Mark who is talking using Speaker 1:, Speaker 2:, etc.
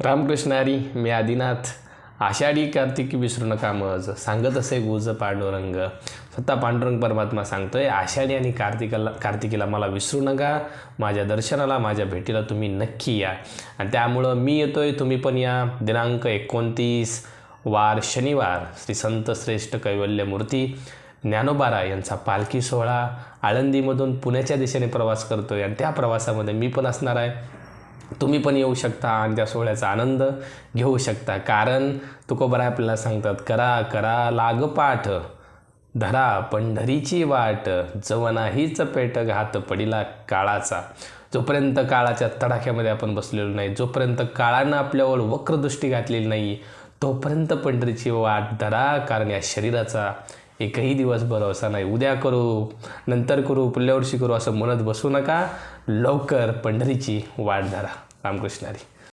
Speaker 1: रामकृष्ण हरी. मी आदिनाथ. आषाढी कार्तिकी विसरू नका मज, सांगत असे गुज पांडुरंग. स्वतः पांडुरंग परमात्मा सांगतोय आषाढी आणि कार्तिकीला मला विसरू नका. माझ्या दर्शनाला, माझ्या भेटीला तुम्ही नक्की या. आणि त्यामुळं मी येतोय, तुम्ही पण या. दिनांक 29 वार शनिवार, श्री संत श्रेष्ठ कैवल्यमूर्ती ज्ञानोबा यांचा पालखी सोहळा आळंदीमधून पुण्याच्या दिशेने प्रवास करतोय. आणि त्या प्रवासामध्ये मी पण असणार आहे. तुम्ही पण येऊ शकता आणि त्या सोहळ्याचा आनंद घेऊ शकता. कारण तुकोबराय आपल्याला सांगतात, करा करा लागपाठ, धरा पंढरीची वाट, जवना हीच पेट घात पडिला काळाचा. जोपर्यंत काळाच्या तडाख्यामध्ये आपण बसलेलो नाही, जोपर्यंत काळानं आपल्यावर वक्रदृष्टी घातलेली नाही, तोपर्यंत पंढरीची वाट धरा. कारण या शरीराचा एकही दिवस भरोसा नाही. उद्या करू, नंतर करू, पुढल्या वर्षी करू असं म्हणत बसू नका. लवकर पंढरीची वाट धरा. रामकृष्ण हरी.